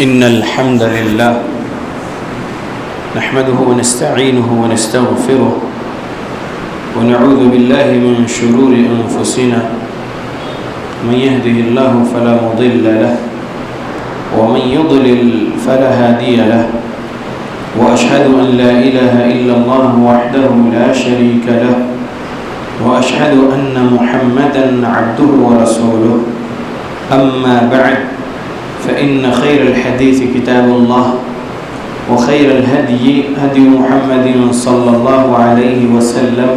إن الحمد لله نحمده ونستعينه ونستغفره ونعوذ بالله من شرور أنفسنا من يهده الله فلا مضل له ومن يضلل فلا هادي له وأشهد أن لا إله إلا الله وحده لا شريك له وأشهد أن محمدًا عبده ورسوله أما بعد فإن خير الحديث كتاب الله وخير الهدي هدي محمد صلى الله عليه وسلم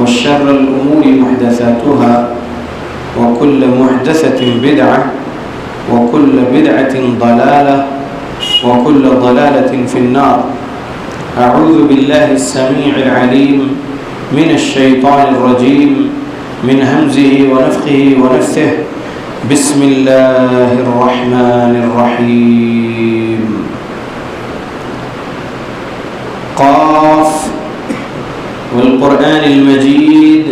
وشر الأمور محدثاتها وكل محدثة بدعة وكل بدعة ضلالة وكل ضلالة في النار. أعوذ بالله السميع العليم من الشيطان الرجيم من همزه ونفخه ونفثه. بسم الله الرحمن الرحيم. قاف والقرآن المجيد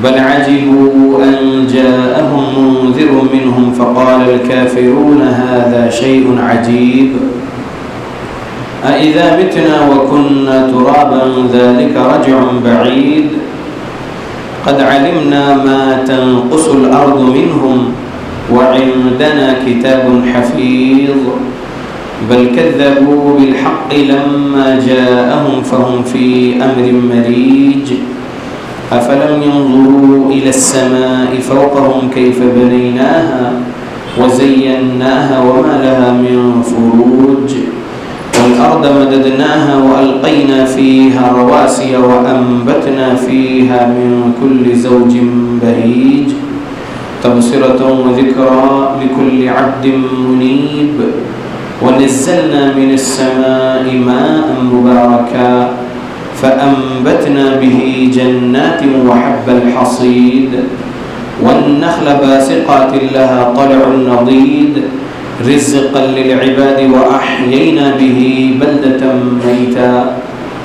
بل عجبوا أن جاءهم منذر منهم فقال الكافرون هذا شيء عجيب أإذا متنا وكنا ترابا ذلك رجع بعيد قد علمنا ما تنقص الأرض منهم وعندنا كتاب حفيظ بل كذبوا بالحق لما جاءهم فهم في أمر مريج أفلم ينظروا إلى السماء فوقهم كيف بنيناها وزيناها وما لها من فروج والأرض مددناها وألقينا فيها رواسي وأنبتنا فيها من كل زوج بهيج تبصرة وذكرى لكل عبد منيب ونزلنا من السماء ماء مباركا فأنبتنا به جنات وحب الحصيد والنخل باسقات لها طلع نضيد رزقا للعباد وأحيينا به بلدة ميتا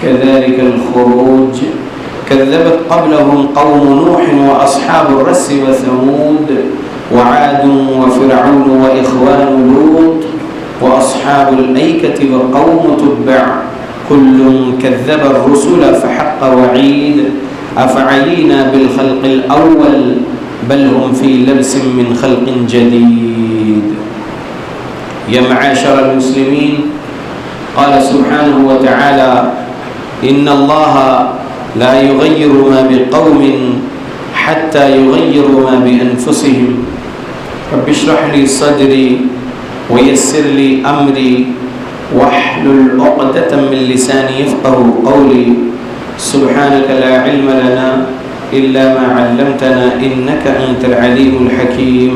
كذلك الخروج كذبت قبلهم قوم نوح وأصحاب الرس وثمود وعاد وفرعون وإخوان لوط وأصحاب الأيكة وقوم تبع كل كذب الرسل فحق وعيد أفعينا بالخلق الأول بل هم في لبس من خلق جديد. يا معاشر المسلمين قال سبحانه وتعالى إن الله لا يغير ما بقوم حتى يغيروا ما بأنفسهم رب اشرح لي صدري ويسر لي أمري واحلل عقدة من لساني يفقه قولي سبحانك لا علم لنا إلا ما علمتنا إنك أنت العليم الحكيم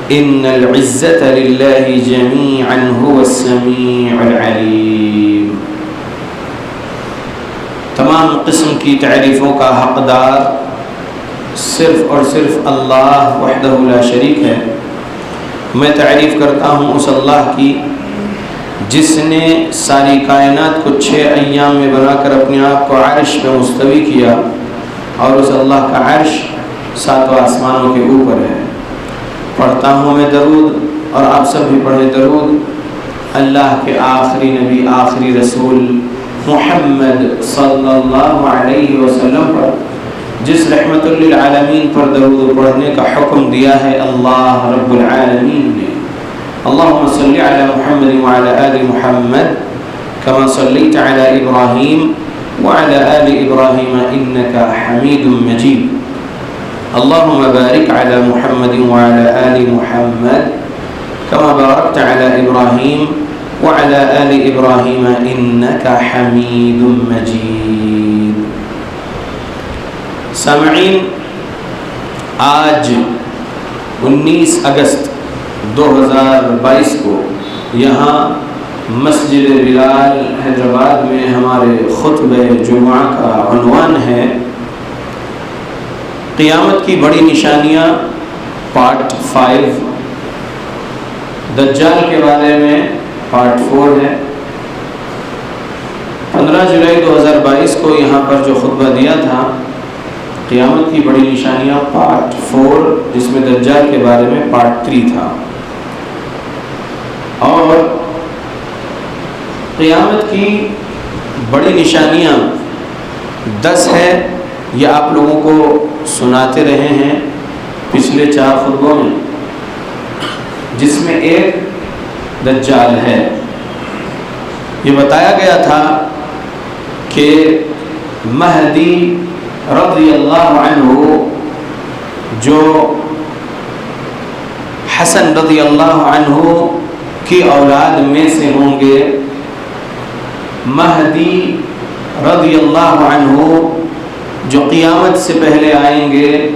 إن العزة لله جميعا هو السميع العليم. تمام قسم کی تعریفوں کا حقدار صرف اور صرف اللہ وحدہ لا شریک ہے. میں تعریف کرتا ہوں اس اللہ کی جس نے ساری کائنات کو 6 ایام میں بنا کر اپنے آپ کو عرش پہ مستوی کیا اور اس اللہ کا عرش 7 آسمانوں کے اوپر ہے. پڑھتا ہوں میں درود اور آپ سب بھی پڑھیں درود اللہ کے آخری نبی آخری رسول محمد صلی اللہ علیہ وسلم پر جس رحمت للعالمین پر درود پڑھنے کا حکم دیا ہے اللہ رب العالمین نے. اللهم صل على محمد وعلى آل محمد كما صليت على إبراهيم وعلى آل إبراهيم إنك حميد مجيد. اللهم بارك على محمد وعلى آل محمد كما باركت على إبراهيم وعلى آل إبراهيم إنك حميد مجيد. سامعین، آج 19 اگست 2022 کو یہاں مسجد بلال حیدرآباد میں ہمارے خطبہ جمعہ کا عنوان ہے قیامت کی بڑی نشانیاں پارٹ 5. دجال کے بارے میں پارٹ 4 ہے. 15 جولائی 2022 کو یہاں پر جو خطبہ دیا تھا قیامت کی بڑی نشانیاں پارٹ 4 جس میں دجال کے بارے میں پارٹ 3 تھا. قیامت کی بڑی نشانیاں 10 ہے، یہ آپ لوگوں کو سناتے رہے ہیں پچھلے 4 خطبوں میں، جس میں ایک دجال ہے۔ یہ بتایا گیا تھا کہ مہدی رضی اللہ عنہ جو حسن رضی اللہ عنہ کی اولاد میں سے ہوں گے، مہدی رضی اللہ عنہ جو قیامت سے پہلے آئیں گے،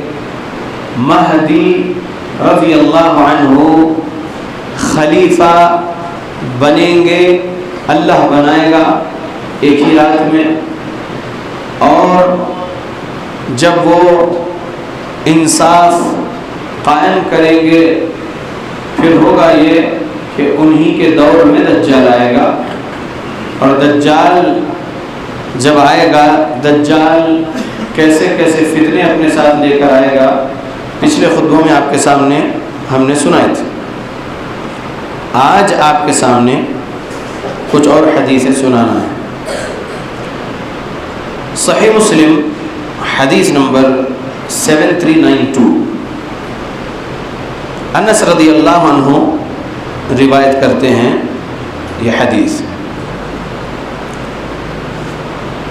مہدی رضی اللہ عنہ خلیفہ بنیں گے، اللہ بنائے گا ایک ہی رات میں، اور جب وہ انصاف قائم کریں گے پھر ہوگا یہ کہ انہی کے دور میں دجال آئے گا۔ اور دجال جب آئے گا، دجال کیسے کیسے فتنے اپنے ساتھ لے کر آئے گا، پچھلے خطبوں میں آپ کے سامنے ہم نے سنائے تھے۔ آج آپ کے سامنے کچھ اور حدیثیں سنانا ہے۔ صحیح مسلم حدیث نمبر 7392، انس رضی اللہ عنہ روایت کرتے ہیں یہ حدیث۔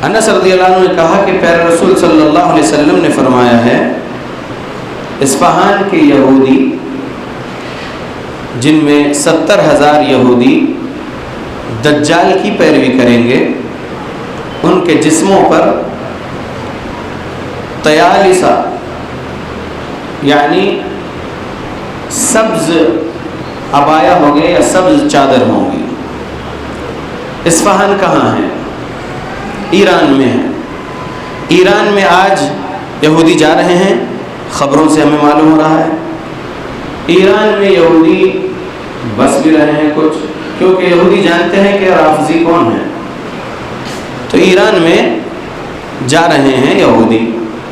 انس رضی اللہ عنہ نے کہا کہ پیارے رسول صلی اللہ علیہ وسلم نے فرمایا ہے، اصفہان کے یہودی جن میں 70,000 یہودی دجال کی پیروی کریں گے، ان کے جسموں پر طیالسہ یعنی سبز عبایا ہوگے یا سبز چادر ہوں گی۔ اصفہان کہاں ہے؟ ایران میں ہے۔ ایران میں آج یہودی جا رہے ہیں، خبروں سے ہمیں معلوم ہو رہا ہے۔ ایران میں یہودی بس بھی رہے ہیں کچھ، کیونکہ یہودی جانتے ہیں کہ رافضی کون ہے، تو ایران میں جا رہے ہیں یہودی۔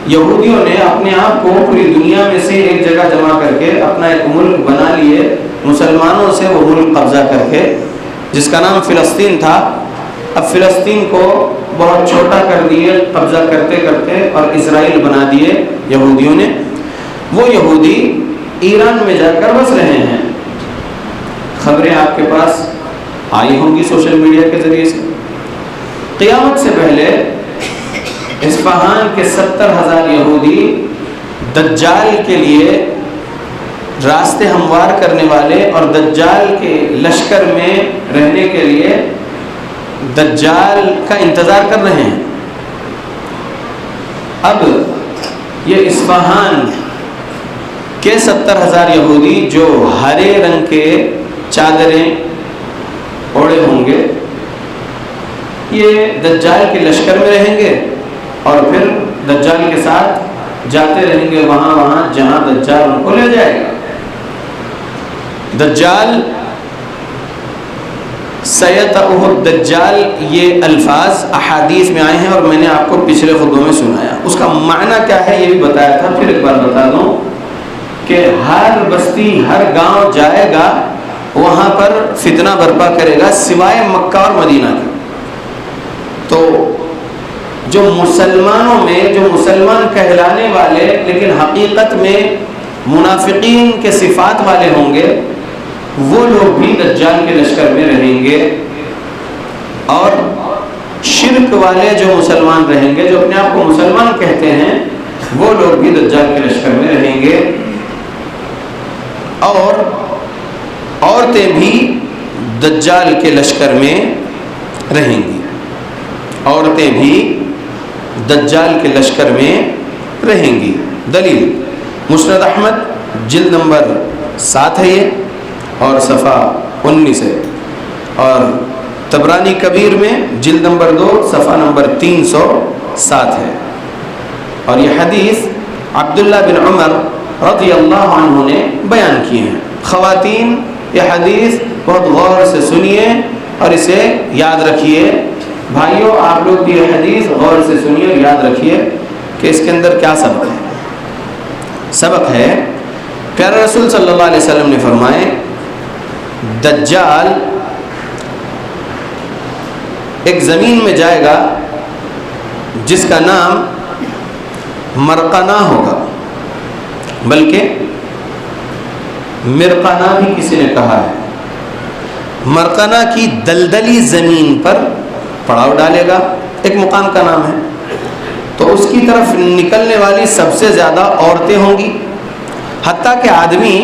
یہودیوں نے اپنے آپ کو پوری دنیا میں سے ایک جگہ جمع کر کے اپنا ایک ملک بنا لیے، مسلمانوں سے وہ ملک قبضہ کر کے، جس کا نام فلسطین تھا۔ اب فلسطین کو بہت چھوٹا کر دیے قبضہ کرتے کرتے، اور اسرائیل بنا دیے یہودیوں نے۔ وہ یہودی ایران میں جا کر بس رہے ہیں۔ خبریں آپ کے پاس آئی ہوں گی سوشل میڈیا کے ذریعے سے۔ قیامت سے پہلے اصفہان کے 70,000 یہودی دجال کے لیے راستے ہموار کرنے والے اور دجال کے لشکر میں رہنے کے لیے دجال کا انتظار کر رہے ہیں۔ اب یہ اصفہان کے 70,000 یہودی جو ہرے رنگ کے چادریں اوڑے ہوں گے، یہ دجال کے لشکر میں رہیں گے اور پھر دجال کے ساتھ جاتے رہیں گے وہاں جہاں دجال ان کو لے جائے گا۔ دجال سیطأہ الدجال، یہ الفاظ احادیث میں آئے ہیں اور میں نے آپ کو پچھلے خطبوں میں سنایا۔ اس کا معنی کیا ہے یہ بھی بتایا تھا، پھر ایک بار بتا دوں کہ ہر بستی ہر گاؤں جائے گا، وہاں پر فتنہ برپا کرے گا سوائے مکہ اور مدینہ کے۔ تو جو مسلمانوں میں جو مسلمان کہلانے والے لیکن حقیقت میں منافقین کے صفات والے ہوں گے، وہ لوگ بھی دجال کے لشکر میں رہیں گے، اور شرک والے جو مسلمان رہیں گے، جو اپنے آپ کو مسلمان کہتے ہیں، وہ لوگ بھی دجال کے لشکر میں رہیں گے، اور عورتیں بھی دجال کے لشکر میں رہیں گی۔ عورتیں بھی دجال کے لشکر میں رہیں گی۔ دلیل مسند احمد جلد نمبر 7 ہے یہ، اور صفحہ 19 ہے، اور طبرانی کبیر میں جلد نمبر 2 صفحہ نمبر 307 ہے۔ اور یہ حدیث عبداللہ بن عمر رضی اللہ عنہ نے بیان کی ہیں۔ خواتین یہ حدیث بہت غور سے سنیے اور اسے یاد رکھیے۔ بھائیوں آپ لوگ یہ حدیث غور سے سنیے اور یاد رکھیے کہ اس کے اندر کیا سبق ہے۔ سبق ہے، پیارے رسول صلی اللہ علیہ وسلم نے فرمائے، دجال ایک زمین میں جائے گا جس کا نام مرقنا ہوگا، بلکہ مرقنا بھی کسی نے کہا ہے۔ مرقنا کی دلدلی زمین پر پڑاؤ ڈالے گا، ایک مقام کا نام ہے، تو اس کی طرف نکلنے والی سب سے زیادہ عورتیں ہوں گی، حتیٰ کہ آدمی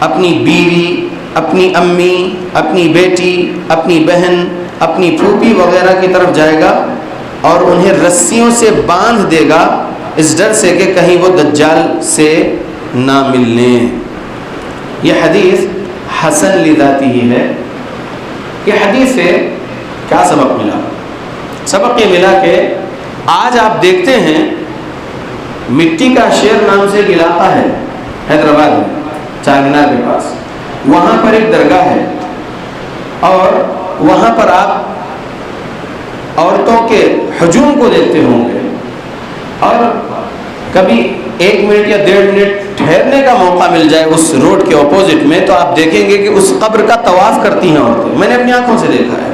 اپنی بیوی، اپنی امی، اپنی بیٹی، اپنی بہن، اپنی پھوپھی وغیرہ کی طرف جائے گا اور انہیں رسیوں سے باندھ دے گا اس ڈر سے کہ کہیں وہ دجال سے نہ مل لیں۔ یہ حدیث حسن لذاتی ہی ہے۔ یہ حدیث سے کیا سبق ملا؟ سبق یہ ملا کہ آج آپ دیکھتے ہیں مٹی کا شیر نام سے ایک علاقہ ہے حیدرآباد میں، چار مینار کے پاس، وہاں پر ایک درگاہ ہے اور وہاں پر آپ عورتوں کے ہجوم کو دیکھتے ہوں گے، اور کبھی 1 منٹ یا 1.5 منٹ ٹھہرنے کا موقع مل جائے اس روڈ کے اپوزٹ میں تو آپ دیکھیں گے کہ اس قبر کا طواف کرتی ہیں عورتیں، میں نے اپنی آنکھوں سے دیکھا ہے۔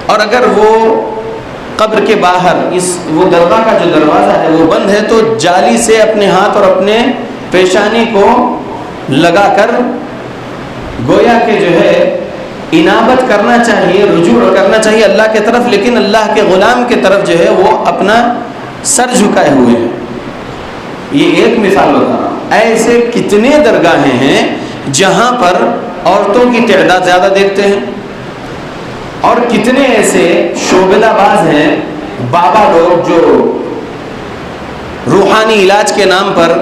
اور اگر وہ قبر کے باہر وہ درگاہ کا جو دروازہ ہے وہ بند ہے تو جالی سے اپنے ہاتھ اور اپنے پیشانی کو لگا کر گویا کہ جو ہے انابت کرنا چاہیے، رجوع کرنا چاہیے اللہ کی طرف، لیکن اللہ کے غلام کی طرف جو ہے وہ اپنا سر جھکائے ہوئے ہیں۔ یہ ایک مثال بتا رہا ہوں، ایسے کتنے درگاہیں ہیں جہاں پر عورتوں کی تعداد زیادہ دیکھتے ہیں، اور کتنے ایسے شعبدہ باز ہیں بابا لوگ جو روحانی علاج کے نام پر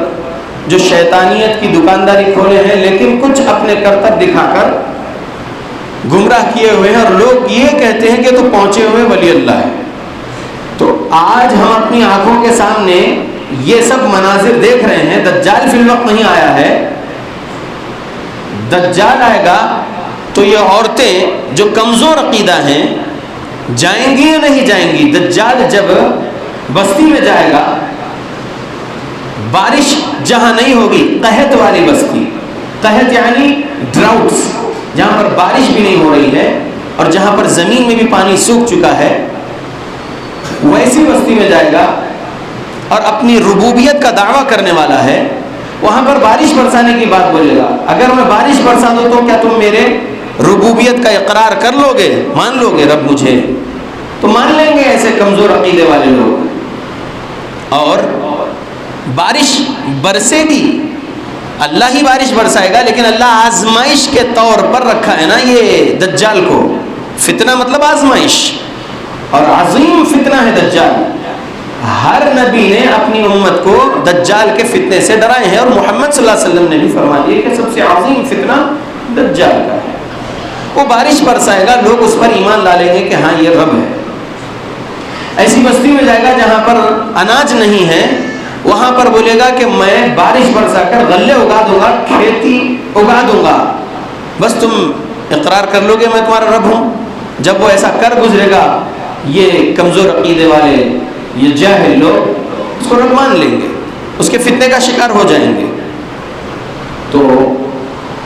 جو شیطانیت کی دکانداری کھولے ہیں، لیکن کچھ اپنے کرتب دکھا کر گمراہ کیے ہوئے ہیں، اور لوگ یہ کہتے ہیں کہ تو پہنچے ہوئے ولی اللہ ہے۔ تو آج ہم اپنی آنکھوں کے سامنے یہ سب مناظر دیکھ رہے ہیں۔ دجال فی الوقت نہیں آیا ہے، دجال آئے گا تو یہ عورتیں جو کمزور عقیدہ ہیں جائیں گی یا نہیں جائیں گی؟ دجال جب بستی میں جائے گا، بارش جہاں نہیں ہوگی، قحط والی بستی، قحط یعنی ڈراؤٹس، جہاں پر بارش بھی نہیں ہو رہی ہے اور جہاں پر زمین میں بھی پانی سوکھ چکا ہے، ویسی بستی میں جائے گا اور اپنی ربوبیت کا دعویٰ کرنے والا ہے، وہاں پر بارش برسانے کی بات بولے گا۔ اگر میں بارش برسا دوں تو کیا تم میرے ربوبیت کا اقرار کر لو گے، مان لو گے رب مجھے؟ تو مان لیں گے ایسے کمزور عقیدے والے لوگ۔ اور بارش برسے گی، اللہ ہی بارش برسائے گا، لیکن اللہ آزمائش کے طور پر رکھا ہے نا یہ دجال کو۔ فتنہ مطلب آزمائش، اور عظیم فتنہ ہے دجال۔ ہر نبی نے اپنی امت کو دجال کے فتنے سے ڈرائے ہیں، اور محمد صلی اللہ علیہ وسلم نے بھی فرما دیا کہ سب سے عظیم فتنہ دجال کا ہے۔ وہ بارش برسائے گا، لوگ اس پر ایمان لا لیں گے کہ ہاں یہ رب ہے۔ ایسی بستی میں جائے گا جہاں پر اناج نہیں ہے، وہاں پر بولے گا کہ میں بارش برسا کر غلے اگا دوں گا، کھیتی اگا دوں گا، بس تم اقرار کر لو گے میں تمہارا رب ہوں۔ جب وہ ایسا کر گزرے گا، یہ کمزور عقیدے والے، یہ جاہل لوگ اس کو رب مان لیں گے، اس کے فتنے کا شکار ہو جائیں گے۔ تو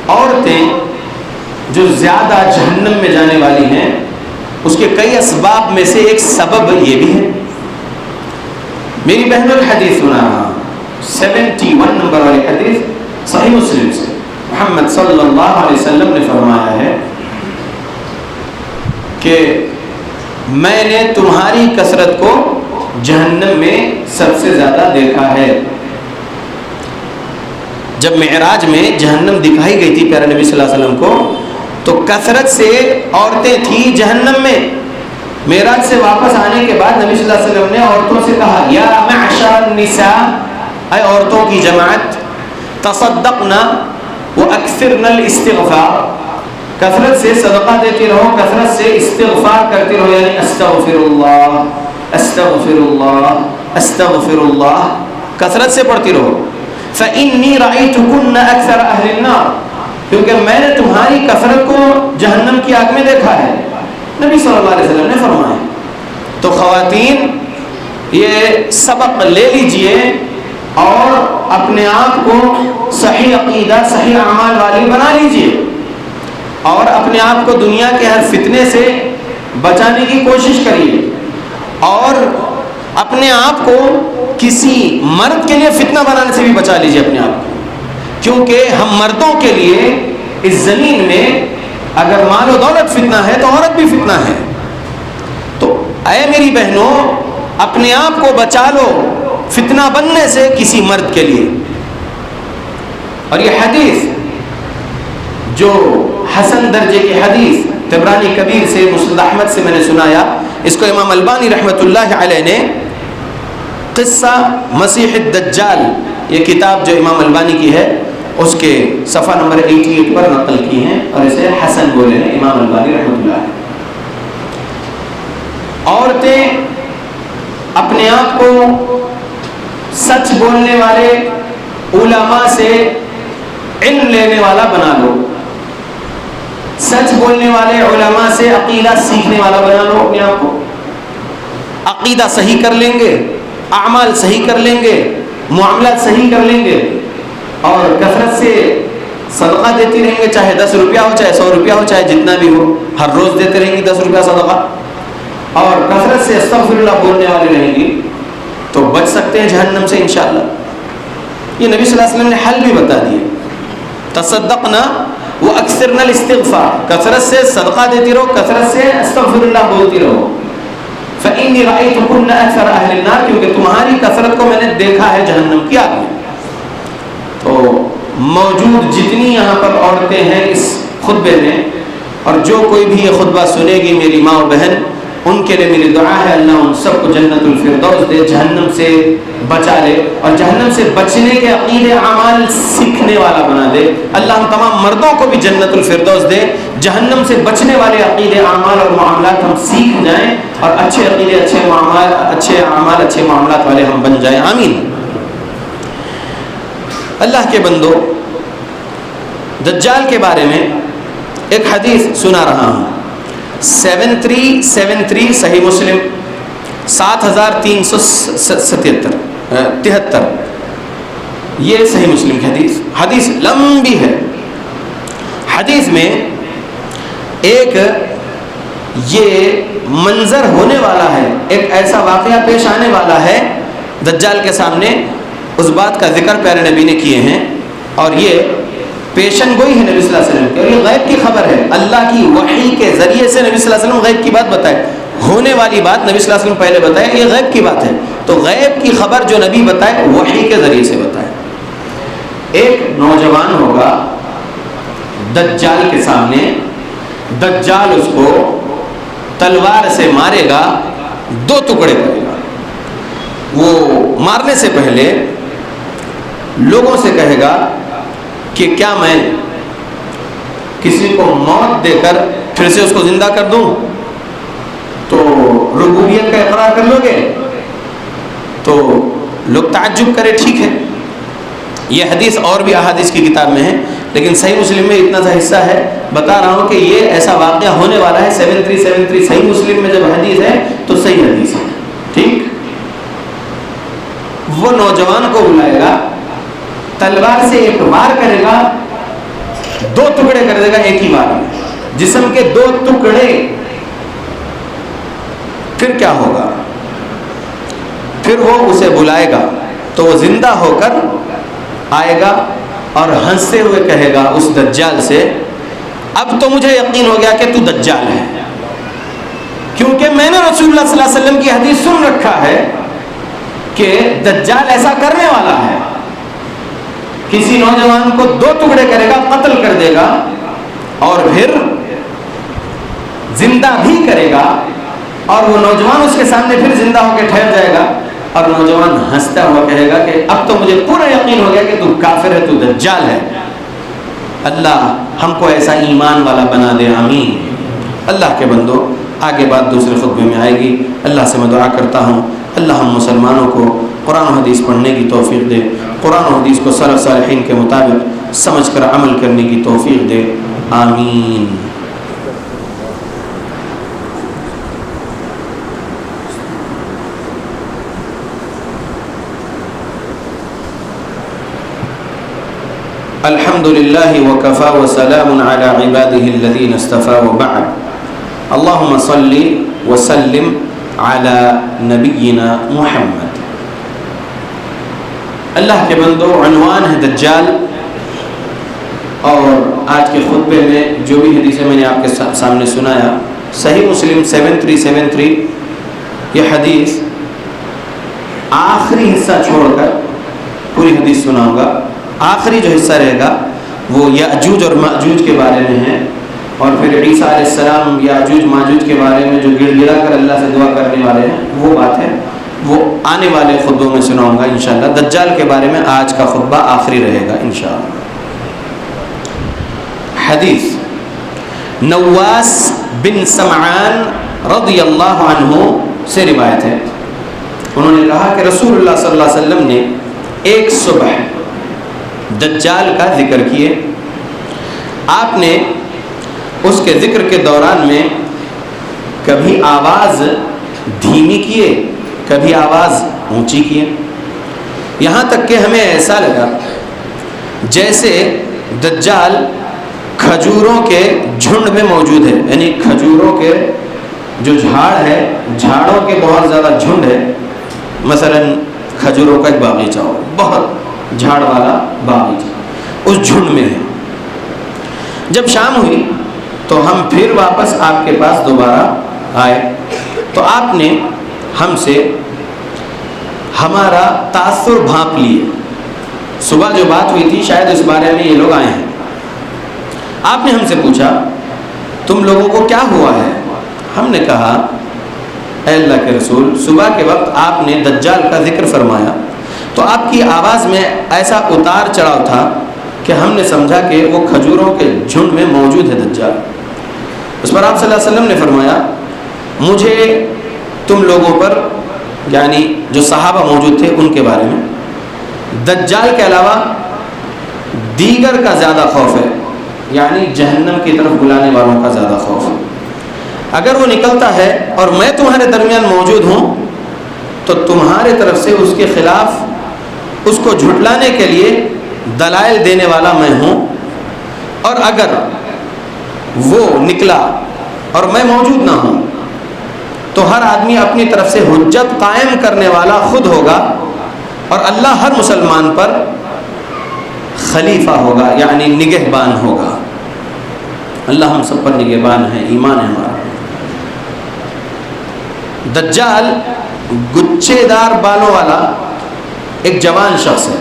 عورتیں جو زیادہ جہنم میں جانے والی ہیں، اس کے کئی اسباب میں سے ایک سبب یہ بھی ہے۔ میری بہنوں کی حدیث سنا رہا ہوں، 71 نمبر والی حدیث صحیح مسلم سے، محمد صلی اللہ علیہ وسلم نے فرمایا ہے کہ میں نے تمہاری کثرت کو جہنم میں سب سے زیادہ دیکھا ہے۔ جب معراج میں جہنم دکھائی گئی تھی پیارے نبی صلی اللہ علیہ وسلم کو، تو کثرت سے عورتیں تھیں جہنم میں۔ معراج سے واپس آنے کے بعد نبی صلی اللہ علیہ وسلم نے عورتوں سے کہا، یا معشر النساء، اے عورتوں کی جماعت، تصدقنا واکثرن الاستغفار، کثرت سے صدقہ دیتی رہو، کثرت سے استغفار کرتی رہو، یعنی استغفر اللہ استغفر اللہ استغفر اللہ، کثرت سے پڑھتی رہو۔ فإنی رأیتکن اکثر اہل النار، کیونکہ میں نے تمہاری کثرت کو جہنم کی آگ میں دیکھا ہے، نبی صلی اللہ علیہ وسلم نے فرمایا۔ تو خواتین یہ سبق لے لیجئے اور اپنے آپ کو صحیح عقیدہ، صحیح اعمال والی بنا لیجئے، اور اپنے آپ کو دنیا کے ہر فتنے سے بچانے کی کوشش کریے، اور اپنے آپ کو کسی مرد کے لیے فتنہ بنانے سے بھی بچا لیجیے اپنے آپ کو، کیونکہ ہم مردوں کے لیے اس زمین میں اگر مال و دولت فتنہ ہے تو عورت بھی فتنہ ہے۔ تو اے میری بہنوں، اپنے آپ کو بچا لو فتنہ بننے سے کسی مرد کے لیے۔ اور یہ حدیث جو حسن درجے کی حدیث طبرانی کبیر سے، مسند احمد سے میں نے سنایا، اس کو امام البانی رحمۃ اللہ علیہ نے قصہ مسیح الدجال، یہ کتاب جو امام البانی کی ہے اس کے صفحہ نمبر 88 پر نقل کی ہیں، اور اسے حسن بولے ہیں امام البانی رحمۃ اللہ علیہ۔ عورتیں اپنے آپ کو سچ بولنے والے علماء سے علم لینے والا بنا لو، سچ بولنے والے علماء سے عقیدہ سیکھنے والا بنا لو اپنے آپ کو۔ عقیدہ صحیح کر لیں گے، اعمال صحیح کر لیں گے، معاملات صحیح کر لیں گے، اور کثرت سے صدقہ دیتی رہیں گے، چاہے 10 روپیہ ہو، چاہے 100 روپیہ ہو، چاہے جتنا بھی ہو، ہر روز دیتے رہیں گی 10 روپیہ صدقہ، اور کثرت سے استغفر اللہ بولنے والے رہیں گی، تو بچ سکتے ہیں جہنم سے انشاءاللہ۔ یہ نبی صلی اللہ علیہ وسلم نے حل بھی بتا دیے، تصدقنا واکثرنا الاستغفار، کثرت سے صدقہ دیتی رہو، کثرت سے استغفر اللہ بولتی رہو۔ فإني رأيتكن أكثر أهل النار، کیونکہ تمہاری کثرت کو میں نے دیکھا ہے جہنم کی آگ میں۔ تو موجود جتنی یہاں پر عورتیں ہیں اس خطبے میں، اور جو کوئی بھی یہ خطبہ سنے گی میری ماں و بہن، ان کے لیے میری دعا ہے اللہ ان سب کو جنت الفردوس دے، جہنم سے بچا لے، اور جہنم سے بچنے کے عقیدے اعمال سیکھنے والا بنا دے۔ اللہ ہم تمام مردوں کو بھی جنت الفردوس دے، جہنم سے بچنے والے عقیدے اعمال اور معاملات ہم سیکھ جائیں، اور اچھے عقیدے، اچھے اعمال، اچھے معاملات والے ہم بن جائیں، آمین۔ اللہ کے بندو، دجال کے بارے میں ایک حدیث سنا رہا ہوں، 7373 صحیح مسلم 7373، یہ صحیح مسلم کی حدیث لمبی ہے۔ حدیث میں ایک یہ منظر ہونے والا ہے، ایک ایسا واقعہ پیش آنے والا ہے دجال کے سامنے، اس بات کا ذکر پیارے نبی نے کیے ہیں، اور یہ پیشن گوئی ہے نبی صلی اللہ علیہ وسلم کی، اور یہ غیب کی خبر ہے، اللہ کی وحی کے ذریعے سے نبی صلی اللہ علیہ وسلم غیب کی بات بتائے، ہونے والی بات نبی صلی اللہ علیہ وسلم پہلے بتائے، یہ غیب کی بات ہے، تو غیب کی خبر جو نبی بتائے وحی کے ذریعے سے بتائے۔ ایک نوجوان ہوگا دجال کے سامنے، دجال اس کو تلوار سے مارے گا، 2 ٹکڑے کرے گا۔ وہ مارنے سے پہلے لوگوں سے کہے گا کہ کیا میں کسی کو موت دے کر پھر سے اس کو زندہ کر دوں تو ربوبیت کا اقرار کر لو گے؟ تو لوگ تعجب کرے، ٹھیک ہے۔ یہ حدیث اور بھی احادیث کی کتاب میں ہے، لیکن صحیح مسلم میں اتنا سا حصہ ہے، بتا رہا ہوں کہ یہ ایسا واقعہ ہونے والا ہے۔ 7373 صحیح مسلم میں جب حدیث ہے تو صحیح حدیث ہے، ٹھیک۔ وہ نوجوان کو بلائے گا، تلوار سے ایک وار کرے گا، 2 ٹکڑے کر دے گا ایک ہی وار میں، جسم کے 2 ٹکڑے۔ پھر کیا ہوگا؟ پھر وہ اسے بلائے گا تو وہ زندہ ہو کر آئے گا اور ہنستے ہوئے کہے گا اس دجال سے، اب تو مجھے یقین ہو گیا کہ تو دجال ہے، کیونکہ میں نے رسول اللہ صلی اللہ علیہ وسلم کی حدیث سن رکھا ہے کہ دجال ایسا کرنے والا ہے، کسی نوجوان کو 2 ٹکڑے کرے گا، قتل کر دے گا، اور پھر زندہ بھی کرے گا، اور وہ نوجوان اس کے سامنے پھر زندہ ہو کے ٹھہر جائے گا، اور نوجوان ہنستا ہوا کہے گا کہ اب تو مجھے پورا یقین ہو گیا کہ تو کافر ہے، تو دجال ہے۔ اللہ ہم کو ایسا ایمان والا بنا دے، آمین۔ اللہ کے بندو، آگے بات دوسرے خطبے میں آئے گی۔ اللہ سے میں دعا کرتا ہوں اللہ ہم مسلمانوں کو قرآن و حدیث پڑھنے کی توفیق دے، قرآن و حدیث کو سلف صالحین کے مطابق سمجھ کر عمل کرنے کی توفیق دے، آمین۔ الحمد للہ وکفى وسلام علی عباده الذین اصطفى وبعد۔ اللہم صلی وسلم علی نبینا محمد۔ اللہ کے بندو، عنوان ہے دجال، اور آج کے خطبے میں جو بھی حدیثیں میں نے آپ کے سامنے سنایا، صحیح مسلم 7373 یہ حدیث آخری حصہ چھوڑ کر پوری حدیث سناؤں گا۔ آخری جو حصہ رہے گا وہ یاجوج اور ماجوج کے بارے میں ہے، اور پھر عیسیٰ علیہ السلام یاجوج ماجوج کے بارے میں جو گڑ گڑا کر اللہ سے دعا کرنے والے ہیں، وہ بات ہے، وہ آنے والے خطبوں میں سناؤں گا انشاءاللہ۔ دجال کے بارے میں آج کا خطبہ آخری رہے گا انشاءاللہ۔ حدیث نواس بن سمعان رضی اللہ عنہ سے روایت ہے، انہوں نے کہا کہ رسول اللہ صلی اللہ علیہ وسلم نے ایک صبح دجال کا ذکر کیے۔ آپ نے اس کے ذکر کے دوران میں کبھی آواز دھیمی کیے، کبھی آواز اونچی کیے، یہاں تک کہ ہمیں ایسا لگا جیسے دجال کھجوروں کے جھنڈ میں موجود ہے، یعنی کھجوروں کے جو جھاڑ ہے، جھاڑوں کے بہت زیادہ جھنڈ ہے، مثلا کھجوروں کا ایک باغیچہ ہو، بہت جھاڑ والا باغیچہ، اس جھنڈ میں ہے۔ جب شام ہوئی تو ہم پھر واپس آپ کے پاس دوبارہ آئے، تو آپ نے ہم سے ہمارا تاثر بھانپ لیے۔ صبح جو بات ہوئی تھی شاید اس بارے میں یہ لوگ آئے ہیں۔ آپ نے ہم سے پوچھا تم لوگوں کو کیا ہوا ہے؟ ہم نے کہا اے اللہ کے رسول، صبح کے وقت آپ نے دجال کا ذکر فرمایا تو آپ کی آواز میں ایسا اتار چڑھاؤ تھا کہ ہم نے سمجھا کہ وہ کھجوروں کے جھنڈ میں موجود ہے دجال۔ اس پر آپ صلی اللہ علیہ وسلم نے فرمایا مجھے تم لوگوں پر، یعنی جو صحابہ موجود تھے ان کے بارے میں، دجال کے علاوہ دیگر کا زیادہ خوف ہے، یعنی جہنم کی طرف بلانے والوں کا زیادہ خوف ہے۔ اگر وہ نکلتا ہے اور میں تمہارے درمیان موجود ہوں تو تمہارے طرف سے اس کے خلاف، اس کو جھٹلانے کے لیے دلائل دینے والا میں ہوں، اور اگر وہ نکلا اور میں موجود نہ ہوں تو ہر آدمی اپنی طرف سے حجت قائم کرنے والا خود ہوگا، اور اللہ ہر مسلمان پر خلیفہ ہوگا، یعنی نگہبان ہوگا۔ اللہ ہم سب پر نگہبان ہے، ایمان ہے ہمارا۔ دجال گچھے دار بالوں والا ایک جوان شخص ہے،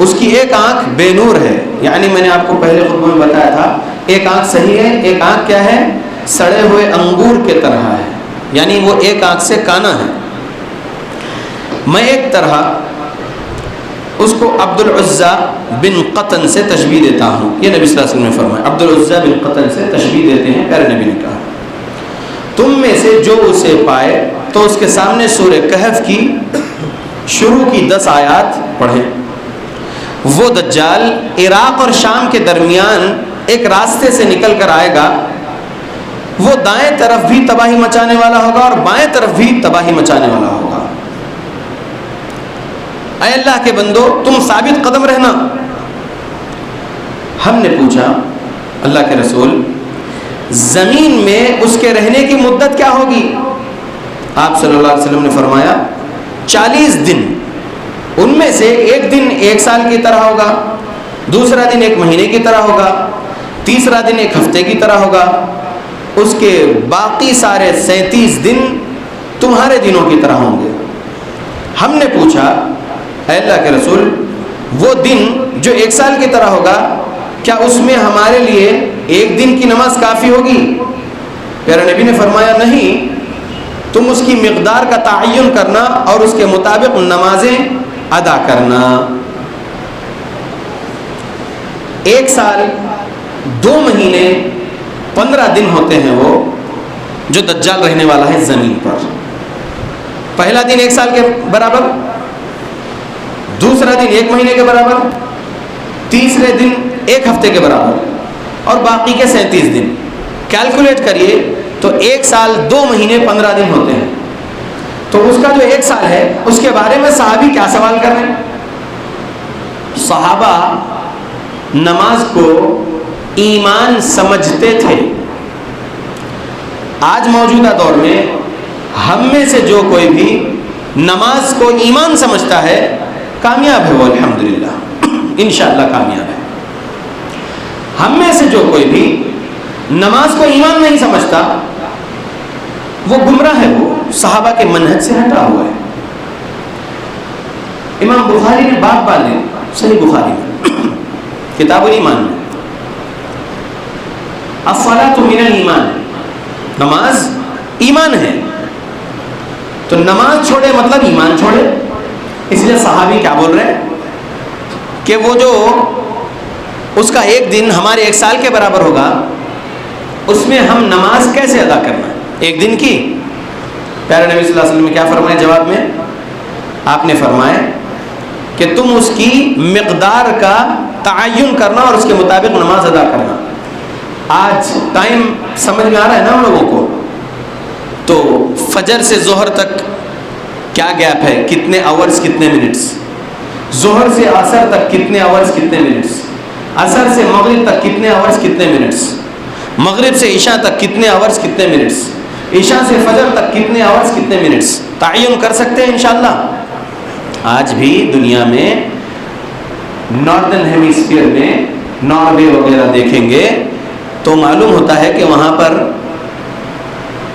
اس کی ایک آنکھ بے نور ہے، یعنی میں نے آپ کو پہلے خطبہ میں بتایا تھا ایک آنکھ صحیح ہے، ایک آنکھ کیا ہے؟ سڑے ہوئے انگور کے طرح ہے، یعنی وہ ایک آنکھ سے کانا ہے۔ میں ایک طرح اس کو عبد العزا بن قطن سے تشبیہ دیتا ہوں، یہ نبی صلی اللہ علیہ وسلم نے فرمایا، عبد العزا بن قطن سے تشبیہ دیتے ہیں پیارے نبی نے کہا تم میں سے جو اسے پائے تو اس کے سامنے سورہ کہف کی شروع کی 10 آیات پڑھیں۔ وہ دجال عراق اور شام کے درمیان ایک راستے سے نکل کر آئے گا، وہ دائیں طرف بھی تباہی مچانے والا ہوگا اور بائیں طرف بھی تباہی مچانے والا ہوگا۔ اے اللہ کے بندو تم ثابت قدم رہنا۔ ہم نے پوچھا اللہ کے رسول زمین میں اس کے رہنے کی مدت کیا ہوگی؟ آپ صلی اللہ علیہ وسلم نے فرمایا 40 دن، ان میں سے ایک دن 1 سال کی طرح ہوگا، دوسرا دن 1 مہینے کی طرح ہوگا، تیسرا دن 1 ہفتے کی طرح ہوگا، اس کے باقی سارے 37 دن تمہارے دنوں کی طرح ہوں گے۔ ہم نے پوچھا اے اللہ کے رسول وہ دن جو 1 سال کی طرح ہوگا کیا اس میں ہمارے لیے 1 دن کی نماز کافی ہوگی؟ پیارے نبی نے فرمایا نہیں، تم اس کی مقدار کا تعین کرنا اور اس کے مطابق نمازیں ادا کرنا۔ 1 سال 2 مہینے 15 دن ہوتے ہیں وہ جو دجال رہنے والا ہے زمین پر۔ پہلا دن 1 سال کے برابر، دوسرا دن 1 مہینے کے برابر، تیسرے دن 1 ہفتے کے برابر، اور باقی کے 37 دن۔ کیلکولیٹ کریے تو 1 سال 2 مہینے 15 دن ہوتے ہیں۔ تو اس کا جو 1 سال ہے اس کے بارے میں صحابی کیا سوال کر رہے ہیں؟ صحابہ نماز کو ایمان سمجھتے تھے، آج موجودہ دور میں ہم میں سے جو کوئی بھی نماز کو ایمان سمجھتا ہے کامیاب ہے، وہ الحمدللہ انشاءاللہ کامیاب ہے۔ ہم میں سے جو کوئی بھی نماز کو ایمان نہیں سمجھتا وہ گمراہ ہے، وہ صحابہ کے منہج سے ہٹا ہوا ہے۔ امام بخاری نے باب باندھے صحیح بخاری میں کتاب الایمان میں، الصلاۃ من الایمان، نماز ایمان ہے، تو نماز چھوڑے مطلب ایمان چھوڑے۔ اس لیے صحابی کیا بول رہے ہیں کہ وہ جو اس کا ایک دن ہمارے ایک سال کے برابر ہوگا، اس میں ہم نماز کیسے ادا کرنا ہے ایک دن کی؟ پیارے نبی صلی اللہ علیہ وسلم نے کیا فرمایا جواب میں؟ آپ نے فرمایا کہ تم اس کی مقدار کا تعین کرنا اور اس کے مطابق نماز ادا کرنا۔ آج ٹائم سمجھ میں آ رہا ہے نا ہم لوگوں کو؟ تو فجر سے ظہر تک کیا گیپ ہے، کتنے آورز کتنے منٹس، ظہر سے عصر تک کتنے آورز کتنے منٹس، عصر سے مغرب تک کتنے آورز کتنے منٹس، مغرب سے عشاء تک کتنے آورز کتنے منٹس، عشاء سے فجر تک کتنے آورز کتنے منٹس تعین کر سکتے ہیں انشاءاللہ۔ آج بھی دنیا میں ناردرن ہیمیسفیئر میں ناروے وغیرہ دیکھیں گے تو معلوم ہوتا ہے کہ وہاں پر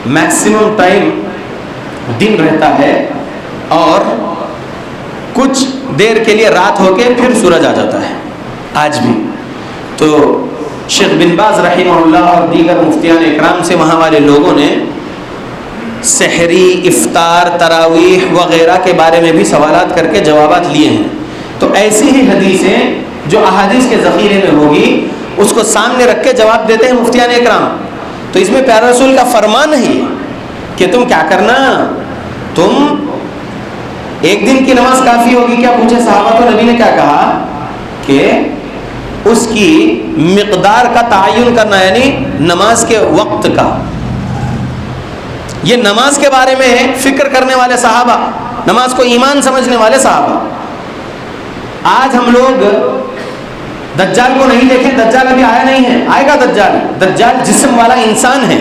میکسیمم ٹائم دن رہتا ہے اور کچھ دیر کے لیے رات ہو کے پھر سورج آ جاتا ہے آج بھی۔ تو شیخ بن باز رحمہ اللہ اور دیگر مفتیان اکرام سے وہاں والے لوگوں نے سحری، افطار، تراویح وغیرہ کے بارے میں بھی سوالات کر کے جوابات لیے ہیں۔ تو ایسی ہی حدیثیں جو احادیث کے ذخیرے میں ہوگی اس کو سامنے رکھ کے جواب دیتے ہیں مفتیان اکرام۔ تو اس میں پیارا رسول کا فرمان ہے کہ تم کیا کرنا، تم ایک دن کی نماز کافی ہوگی کیا؟ پوچھے صحابہ، تو نبی نے کیا کہا کہ اس کی مقدار کا تعین کرنا، یعنی نماز کے وقت کا۔ یہ نماز کے بارے میں فکر کرنے والے صحابہ، نماز کو ایمان سمجھنے والے صحابہ۔ آج ہم لوگ دجال کو نہیں دیکھیں، دجال ابھی آیا نہیں ہے، آئے گا دجال۔ دجال جسم والا انسان ہے،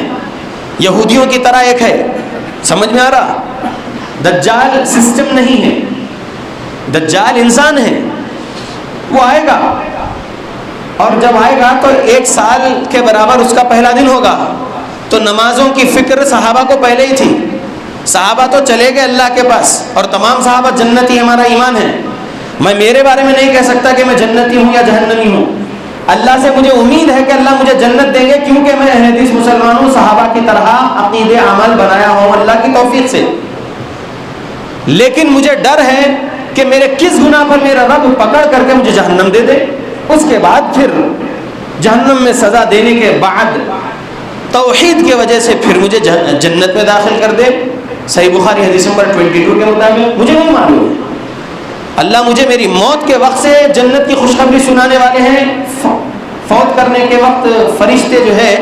یہودیوں کی طرح ایک ہے، سمجھ میں آ رہا؟ دجال سسٹم نہیں ہے، دجال انسان ہے، وہ آئے گا، اور جب آئے گا تو 1 سال کے برابر اس کا پہلا دن ہوگا۔ تو نمازوں کی فکر صحابہ کو پہلے ہی تھی، صحابہ تو چلے گئے اللہ کے پاس، اور تمام صحابہ جنتی، ہمارا ایمان ہے۔ میں میرے بارے میں نہیں کہہ سکتا کہ میں جنتی ہوں یا جہنمی ہوں، اللہ سے مجھے امید ہے کہ اللہ مجھے جنت دیں گے، کیونکہ میں اہل حدیث مسلمان ہوں، صحابہ کی طرح عقیدے عمل بنایا ہوں اللہ کی توفیق سے۔ لیکن مجھے ڈر ہے کہ میرے کس گناہ پر میرا رب پکڑ کر کے مجھے جہنم دے دے، اس کے بعد پھر جہنم میں سزا دینے کے بعد توحید کی وجہ سے پھر مجھے جنت میں داخل کر دے۔ صحیح بخاری حدیث نمبر 22 کے مطابق مجھے نہیں معلوم ہے، اللہ مجھے میری موت کے وقت سے جنت کی خوشخبری سنانے والے ہیں، فوت کرنے کے وقت فرشتے جو ہے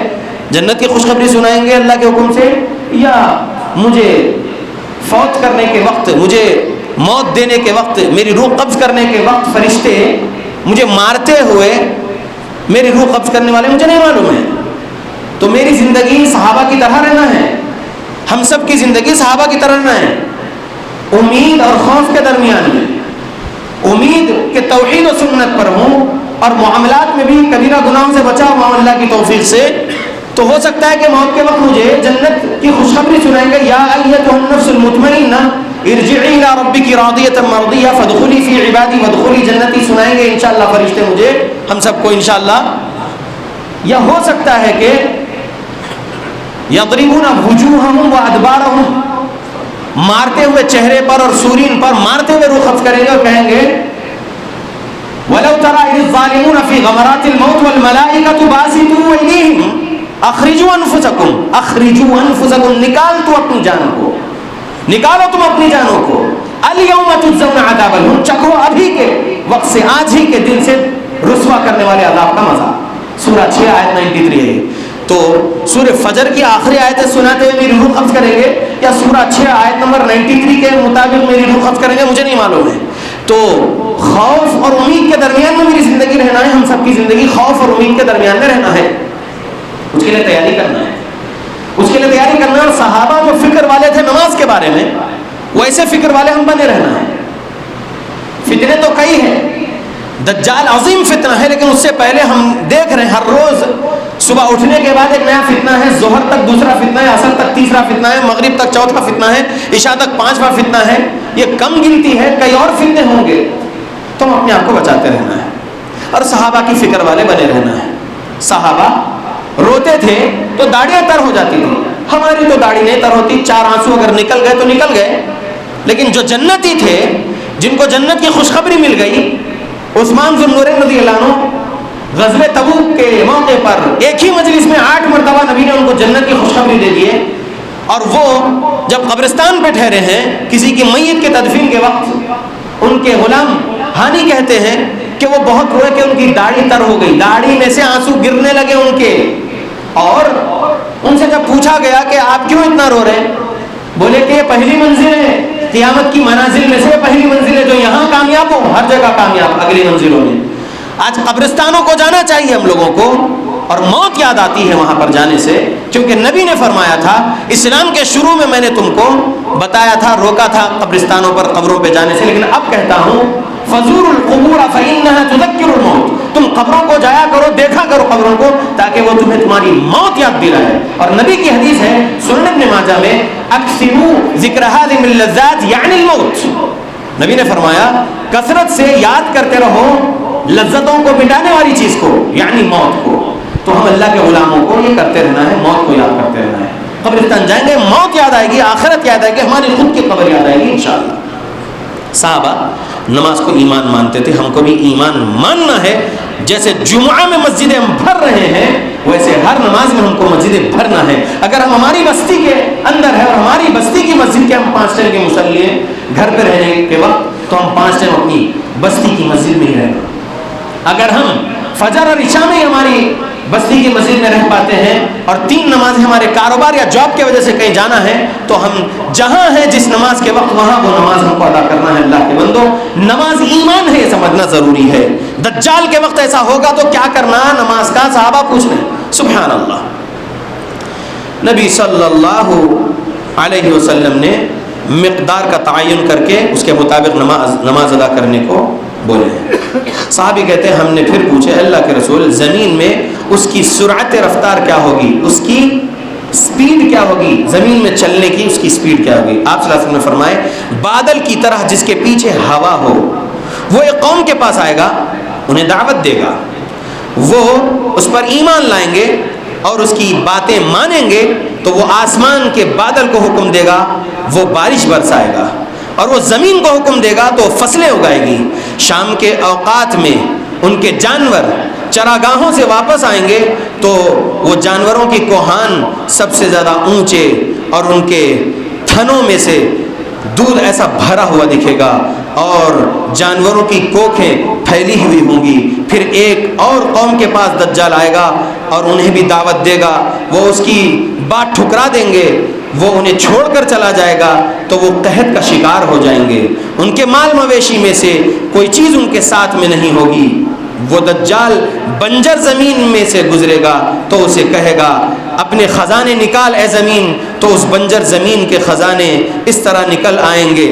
جنت کی خوشخبری سنائیں گے اللہ کے حکم سے، یا مجھے فوت کرنے کے وقت، مجھے موت دینے کے وقت، میری روح قبض کرنے کے وقت فرشتے مجھے مارتے ہوئے میری روح قبض کرنے والے، مجھے نہیں معلوم ہے۔ تو میری زندگی صحابہ کی طرح رہنا ہے، ہم سب کی زندگی صحابہ کی طرح رہنا ہے، امید اور خوف کے درمیان میں، امید کہ توحید و سنت پر ہوں اور معاملات میں بھی کبیرہ گناہوں سے بچا ہوا ہوں اللہ کی توفیق سے۔ تو ہو سکتا ہے کہ موت کے وقت مجھے جنت کی خوشخبری سنائیں گے، یا ایتھا النفس المطمئنہ ارجعی الی ربک راضیۃ مرضیہ فادخلی فی عبادی وادخلی جنتی، سنائیں گے انشاءاللہ فرشتے مجھے، ہم سب کو انشاءاللہ۔ یا ہو سکتا ہے کہ یضربون وجوہہم وادبارہم، مارتے ہوئے چہرے پر اور سورین پر مارتے ہوئے روح قبض کریں گے اور کہیں گے وَلَوْ تَرَى إِذِ الظَّالِمُونَ فِي غَمَرَاتِ الْمَوْتِ وَالْمَلَائِكَةُ بَاسِطُو أَيْدِيهِمْ أَخْرِجُوا أَنفُسَكُمْ، أَخْرِجُوا أَنفُسَكُمْ، نکال تو اپنی جانوں کو، نکالو تم اپنی جانوں کو، الْيَوْمَ تُجْزَوْنَ عَذَابَ الْهُونِ، چکھو ابھی کے وقت سے، آج ہی کے دن سے رسوا کرنے والے عذاب کا مزہ۔ سورہ 6 آیت 93 ہے۔ تو سورہ فجر کی آخری آیتیں سناتے ہوئے میری روح قبض کریں گے، یا سورہ 6 آیت نمبر 93 کے مطابق میری روح قبض کریں گے، مجھے نہیں معلوم ہے۔ تو خوف اور امید کے درمیان میں میری زندگی رہنا ہے، ہم سب کی زندگی خوف اور امید کے درمیان میں رہنا ہے، اس کے لیے تیاری کرنا ہے، اس کے لیے لیے تیاری کرنا ہے. اور صحابہ جو فکر والے تھے نماز کے بارے میں, ویسے فکر والے ہم بنے رہنا ہے. فتنے تو کئی ہیں, دجال عظیم فتنہ ہے, لیکن اس سے پہلے ہم دیکھ رہے ہیں ہر روز صبح اٹھنے کے بعد ایک نیا فتنہ ہے, ظہر تک دوسرا فتنہ ہے, عصر تک تیسرا فتنہ ہے, مغرب تک چوتھا فتنہ ہے, عشاء تک پانچواں فتنہ ہے. یہ کم گنتی ہے, کئی اور فتنے ہوں گے. تو ہم اپنے آپ کو بچاتے رہنا ہے اور صحابہ کی فکر والے بنے رہنا ہے. صحابہ روتے تھے تو داڑیاں تر ہو جاتی تھی, ہماری تو داڑھی نہیں تر ہوتی, 4 آنسو اگر نکل گئے تو نکل گئے. لیکن جو جنتی تھے, جن کو جنت کی خوشخبری مل گئی, عثمان ذو النورین رضی اللہ عنہ غزوہ تبوک کے موقع پر ایک ہی مجلس میں 8 مرتبہ نبی نے ان کو جنت کی خوشخبری دے دی ہے. اور وہ جب قبرستان پہ ٹھہرے ہیں, کسی کی میت کے تدفین کے وقت ان کے غلام ہانی کہتے ہیں کہ وہ بہت روئے کہ ان کی داڑھی تر ہو گئی, داڑھی میں سے آنسو گرنے لگے ان کے. اور ان سے جب پوچھا گیا کہ آپ کیوں اتنا رو رہے ہیں, بولے کہ یہ پہلی منزل ہے, قیامت کی منازل میں سے پہلی منزل ہے, جو یہاں کامیاب ہو ہر جگہ کامیاب اگلی منزلوں میں. آج قبرستانوں کو جانا چاہیے ہم لوگوں کو, اور موت یاد آتی ہے وہاں پر جانے سے, کیونکہ نبی نے فرمایا تھا اسلام کے شروع میں نے تم کو بتایا تھا, روکا تھا قبرستانوں پر, قبروں پہ جانے سے, لیکن اب کہتا ہوں فزوروا القبور فإنها تذکر الموت, تم قبروں کو جایا کرو, دیکھا کرو قبروں کو, تاکہ وہ تمہیں تمہاری موت یاد دلائے. اور نبی کی حدیث ہے سنن ابن ماجہ میں, اکثروا ذکر هذه اللذات یعنی الموت. نبی نے فرمایا کثرت سے یاد کرتے رہو لذتوں کو مٹانے والی چیز کو, یعنی موت کو. تو ہم اللہ کے غلاموں کو یہ کرتے رہنا ہے, موت کو یاد کرتے رہنا ہے. قبرستان جائیں گے, موت یاد آئے گی, آخرت یاد آئے گی, ہماری خود کی قبر یاد آئے گی انشاءاللہ. صحابہ نماز کو ایمان مانتے تھے, ہم کو بھی ایمان ماننا ہے. جیسے جمعہ میں مسجدیں ہم بھر رہے ہیں, ویسے ہر نماز میں ہم کو مسجدیں بھرنا ہے. اگر ہم ہماری بستی کے اندر ہے اور ہماری بستی کی مسجد کے ہم 5 ٹائم کے مصلی ہیں, گھر پہ رہنے کے وقت تو ہم 5 ٹائم اپنی بستی کی مسجد میں ہی رہنا. اگر ہم فجر اور عشاء میں ہماری بستی کی مسجد میں رہ پاتے ہیں اور 3 نمازیں ہمارے کاروبار یا جاب کی وجہ سے کہیں جانا ہے, تو ہم جہاں ہیں جس نماز کے وقت وہاں وہ نماز ہم کو ادا کرنا ہے. اللہ کے بندو, نماز ایمان ہے, یہ سمجھنا ضروری ہے. دجال کے وقت ایسا ہوگا تو کیا کرنا نماز کا, صحابہ پوچھ رہے ہیں. سبحان اللہ. نبی صلی اللہ علیہ وسلم نے مقدار کا تعین کر کے اس کے مطابق نماز ادا کرنے کو بولے ہیں. صحابی کہتے ہیں ہم نے پھر پوچھے اللہ کے رسول, زمین میں اس کی سرعت رفتار کیا ہوگی, اس کی سپیڈ کیا ہوگی, زمین میں چلنے کی اس کی سپیڈ کیا ہوگی؟ آپ صلی اللہ علیہ وسلم نے فرمائے بادل کی طرح جس کے پیچھے ہوا ہو. وہ ایک قوم کے پاس آئے گا, انہیں دعوت دے گا, وہ اس پر ایمان لائیں گے اور اس کی باتیں مانیں گے, تو وہ آسمان کے بادل کو حکم دے گا, وہ بارش برسائے گا, اور وہ زمین کو حکم دے گا تو فصلیں اگائے گی. شام کے اوقات میں ان کے جانور چراگاہوں سے واپس آئیں گے تو وہ جانوروں کی کوہان سب سے زیادہ اونچے, اور ان کے تھنوں میں سے دودھ ایسا بھرا ہوا دکھے گا, اور جانوروں کی کوکھیں پھیلی ہوئی ہوں گی. پھر ایک اور قوم کے پاس دجال آئے گا اور انہیں بھی دعوت دے گا, وہ اس کی بات ٹھکرا دیں گے, وہ انہیں چھوڑ کر چلا جائے گا تو وہ قحط کا شکار ہو جائیں گے. ان کے مال مویشی میں سے کوئی چیز ان کے ساتھ میں نہیں ہوگی. وہ دجال بنجر زمین میں سے گزرے گا تو اسے کہے گا اپنے خزانے نکال اے زمین, تو اس بنجر زمین کے خزانے اس طرح نکل آئیں گے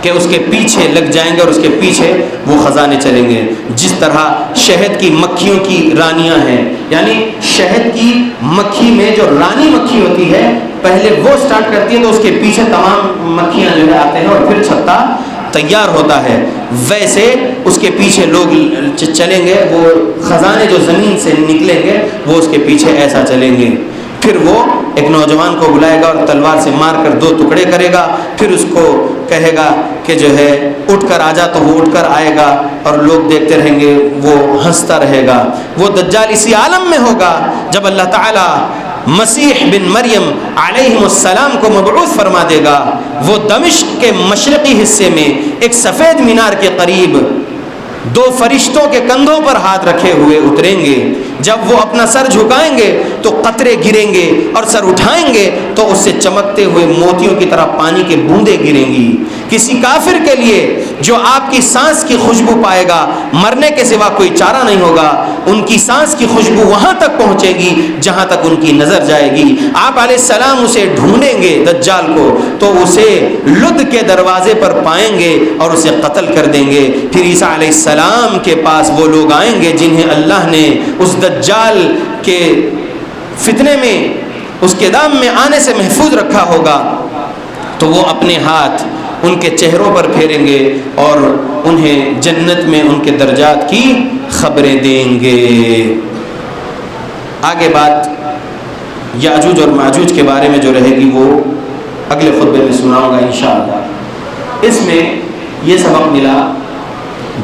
کہ اس کے پیچھے لگ جائیں گے, اور اس کے پیچھے وہ خزانے چلیں گے. جس طرح شہد کی مکھیوں کی رانیاں ہیں, یعنی شہد کی مکھی میں جو رانی مکھی ہوتی ہے پہلے وہ سٹارٹ کرتی ہے تو اس کے پیچھے تمام مکھیاں جو ہے آتے ہیں اور پھر چھتا تیار ہوتا ہے. ویسے اس کے پیچھے لوگ چلیں گے, وہ خزانے جو زمین سے نکلیں گے وہ اس کے پیچھے ایسا چلیں گے. پھر وہ ایک نوجوان کو بلائے گا اور تلوار سے مار کر 2 ٹکڑے کرے گا, پھر اس کو کہے گا کہ جو ہے اٹھ کر آ جا, تو وہ اٹھ کر آئے گا اور لوگ دیکھتے رہیں گے, وہ ہنستا رہے گا. وہ دجال اسی عالم میں ہوگا جب اللہ تعالی مسیح بن مریم علیہ السلام کو مبعوث فرما دے گا. وہ دمشق کے مشرقی حصے میں ایک سفید مینار کے قریب 2 فرشتوں کے کندھوں پر ہاتھ رکھے ہوئے اتریں گے. جب وہ اپنا سر جھکائیں گے تو قطرے گریں گے, اور سر اٹھائیں گے تو اس سے چمکتے ہوئے موتیوں کی طرح پانی کے بوندیں گریں گی. کسی کافر کے لیے جو آپ کی سانس کی خوشبو پائے گا، مرنے کے سوا کوئی چارہ نہیں ہوگا، ان کی سانس کی خوشبو وہاں تک پہنچے گی جہاں تک ان کی نظر جائے گی۔ آپ علیہ السلام اسے ڈھونڈیں گے دجال کو تو اسے لد کے دروازے پر پائیں گے اور اسے قتل کر دیں گے۔ پھر عیسیٰ علیہ السلام کے پاس وہ لوگ آئیں گے جنہیں اللہ نے اس دجال کے فتنے میں، اس کے دام میں آنے سے محفوظ رکھا ہوگا، تو وہ اپنے ہاتھ ان کے چہروں پر پھیریں گے اور انہیں جنت میں ان کے درجات کی خبریں دیں گے۔ آگے بات یاجوج اور ماجوج کے بارے میں جو رہے گی وہ اگلے خطبے میں سناؤں گا انشاءاللہ۔ اس میں یہ سبق ملا،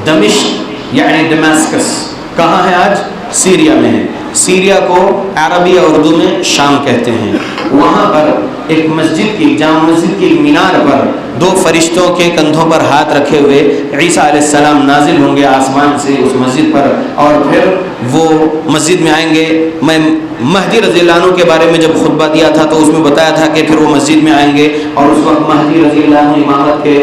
دمشق یعنی دماسکس کہاں ہے؟ آج سیریا میں ہے۔ سیریا کو عربی اور اردو میں شام کہتے ہیں۔ وہاں پر ایک مسجد کی، جامع مسجد کی مینار پر دو فرشتوں کے کندھوں پر ہاتھ رکھے ہوئے عیسیٰ علیہ السلام نازل ہوں گے آسمان سے اس مسجد پر، اور پھر وہ مسجد میں آئیں گے۔ میں مہدی رضی اللہ عنہ کے بارے میں جب خطبہ دیا تھا تو اس میں بتایا تھا کہ پھر وہ مسجد میں آئیں گے اور اس وقت مہدی رضی اللہ عنہ امامت کے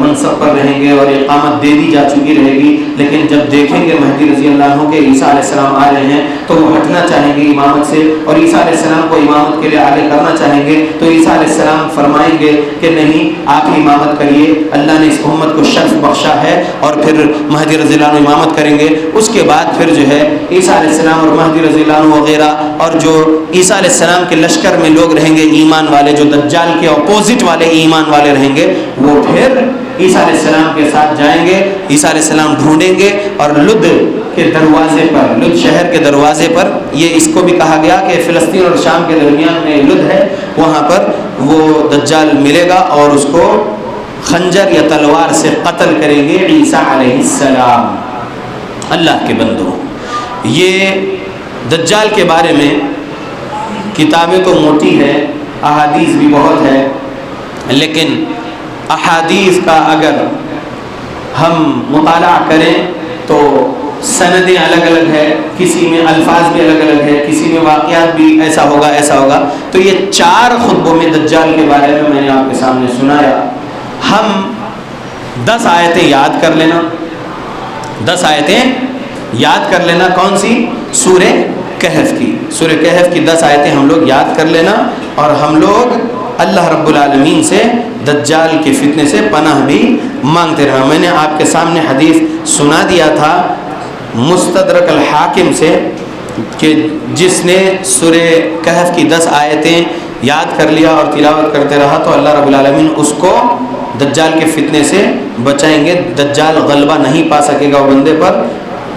منصب پر رہیں گے اور اقامت دے دی جا چکی رہے گی، لیکن جب دیکھیں گے مہدی رضی اللہ عنہ کے عیسیٰ علیہ السلام آ رہے ہیں تو وہ ہٹنا چاہیں گے امامت سے اور عیسیٰ علیہ السلام کو امامت کے لیے آگے کرنا چاہیں گے، تو عیسیٰ علیہ السلام فرمائیں گے کہ نہیں، آپ ہی امامت کریے، اللہ نے اس امت کو شرف بخشا ہے، اور پھر مہدی رضی اللہ عنہ امامت کریں گے۔ اس کے بعد پھر جو ہے عیسیٰ علیہ السلام اور مہدی رضی اللہ عنہ وغیرہ اور جو عیسیٰ علیہ السلام کے لشکر میں لوگ رہیں گے ایمان والے، جو دجال کے اپوزٹ والے ایمان والے رہیں گے، وہ پھر عیسیٰ علیہ السلام کے ساتھ جائیں گے، عیسیٰ علیہ السلام ڈھونڈیں گے اور لد کے دروازے پر، لد شہر کے دروازے پر، یہ اس کو بھی کہا گیا کہ فلسطین اور شام کے درمیان میں لد ہے، وہاں پر وہ دجال ملے گا اور اس کو خنجر یا تلوار سے قتل کریں گے عیسیٰ علیہ السلام۔ اللہ کے بندوں، یہ دجال کے بارے میں کتابیں تو موٹی ہے، احادیث بھی بہت ہے، لیکن احادیث کا اگر ہم مطالعہ کریں تو سندیں الگ الگ ہے، کسی میں الفاظ بھی الگ الگ ہے، کسی میں واقعات بھی ایسا ہوگا ایسا ہوگا۔ تو یہ 4 خطبوں میں دجال کے بارے میں نے آپ کے سامنے سنایا۔ ہم 10 آیتیں یاد کر لینا، 10 آیتیں یاد کر لینا، کون سی؟ سورہ کہف کی، سورہ کہف کی 10 آیتیں ہم لوگ یاد کر لینا، اور ہم لوگ اللہ رب العالمین سے دجال کے فتنے سے پناہ بھی مانگتے رہنا۔ میں نے آپ کے سامنے حدیث سنا دیا تھا مستدرک الحاکم سے کہ جس نے سورہ کہف کی 10 آیتیں یاد کر لیا اور تلاوت کرتے رہا تو اللہ رب العالمین اس کو دجال کے فتنے سے بچائیں گے، دجال غلبہ نہیں پا سکے گا وہ بندے پر۔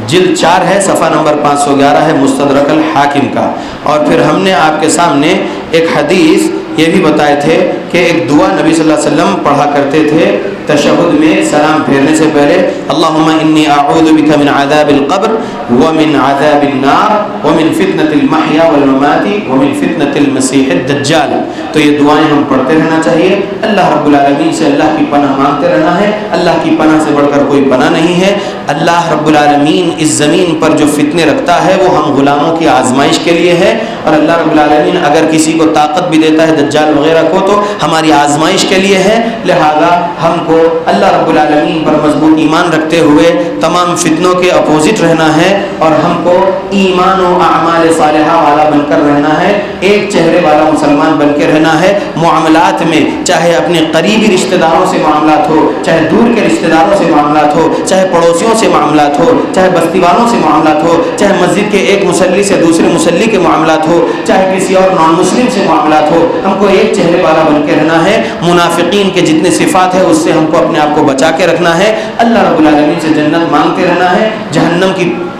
جلد 4 ہے، صفحہ نمبر 511 ہے مستدرک الحاکم کا۔ اور پھر ہم نے آپ کے سامنے ایک حدیث یہ بھی بتائے تھے کہ ایک دعا نبی صلی اللہ علیہ وسلم پڑھا کرتے تھے تشہد میں سلام پھیرنے سے پہلے، اللہم انی اعوذ بک من عذاب القبر ومن عذاب النار ومن فتنة المحیا والممات ومن فتنة المسیح الدجال۔ تو یہ دعائیں ہم پڑھتے رہنا چاہیے، اللہ رب العالمین سے اللہ کی پناہ مانگتے رہنا ہے، اللہ کی پناہ سے بڑھ کر کوئی پناہ نہیں ہے۔ اللہ رب العالمین اس زمین پر جو فتنے رکھتا ہے وہ ہم غلاموں کی آزمائش کے لیے ہے، اور اللہ رب العالمین اگر کسی کو طاقت بھی دیتا ہے دجال وغیرہ کو تو ہماری آزمائش کے لیے ہے۔ لہذا ہم کو اللہ رب العالمین پر مضبوط ایمان رکھتے ہوئے تمام فتنوں کے اپوزٹ رہنا ہے، اور ہم کو ایمان و اعمال صالحہ والا بن کر رہنا ہے، ایک چہرے والا مسلمان بن کے رہنا ہے۔ معاملات میں چاہے اپنے قریبی رشتہ داروں سے معاملات ہو، چاہے دور کے رشتہ داروں سے معاملات ہو، چاہے پڑوسیوں سے معاملات ہو، چاہے بستی والوں سے معاملات ہو، چاہے مسجد کے ایک مصلی سے دوسرے مصلی کے معاملات ہو، چاہے کسی اور نان مسلم سے معاملات ہو، ہم کو ایک چہرے والا بن کے رہنا ہے۔ منافقین کے جتنے صفات ہے اس سے ہم کو اپنے آپ کو بچا کے رکھنا ہے، اللہ رب العالمین سے جنت مانگتے رہنا ہے،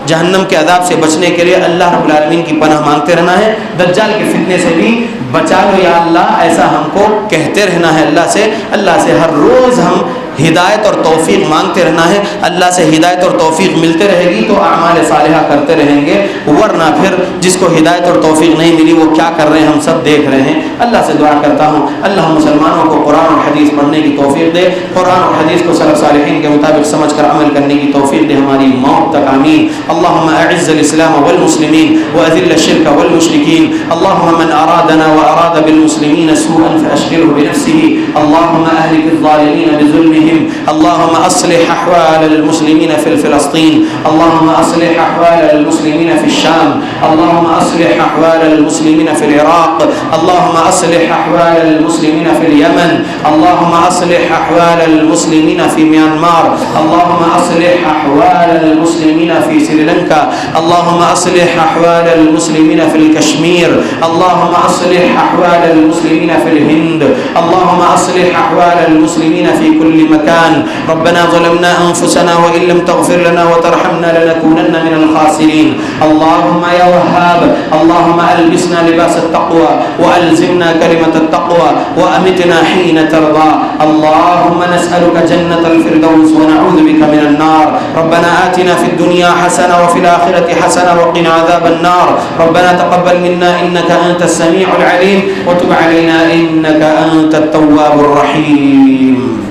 جہنم کے عذاب سے بچنے کے لیے اللہ رب العالمین کی پناہ مانگتے رہنا ہے، دجال کے فتنے سے بھی بچا لو یا اللہ، ایسا ہم کو کہتے رہنا ہے اللہ سے ہر روز ہم ہدایت اور توفیق مانگتے رہنا ہے. اللہ سے ہدایت اور توفیق ملتے رہے گی تو اعمال صالحہ کرتے رہیں گے، ورنہ پھر جس کو ہدایت اور توفیق نہیں ملی وہ کیا کر رہے ہیں ہم سب دیکھ رہے ہیں. اللہ سے دعا کرتا ہوں اللہ مسلمانوں کو قرآن اور حدیث پڑھنے کی توفیق دے، قرآن اور حدیث کو سلف صالحین کے مطابق سمجھ کر عمل کرنے کی توفیق دے ہماری موت تک. آمین. اللهم اعز الاسلام والمسلمين واذل الشرك والمشركين. اللهم من ارادنا واراد بالمسلمين سوءا فاشغله بنفسه. اللهم اهلك الظالمين بظلمهم. اللهم اصلح احوال المسلمين في فلسطين. اللهم اصلح احوال المسلمين في الشام. اللهم اصلح احوال المسلمين في العراق. اللهم اصلح احوال المسلمين في اليمن. اللهم اصلح احوال المسلمين في ميانمار. اللهم اصلح احوال المسلمين في سريلانكا. اللهم اصلح احوال المسلمين في الكشمير. اللهم اصلح احوال المسلمين في الهند. اللهم اصلح احوال المسلمين في كل مكان. ربنا ظلمنا انفسنا وان لم تغفر لنا وترحمنا لنكونن من الخاسرين. اللهم يا وهاب اللهم البسنا لباس التقوى والزمنا كلمة التقوى وامتنا حين ترضى. اللهم نسألك جنة الفردوس ونعوذ بك من النار. ربنا آتنا في الدنيا حسنة وفي الآخرة حسنة وقنا عذاب النار. ربنا تقبل منا إنك أنت السميع العليم وتب علينا إنك أنت التواب الرحيم.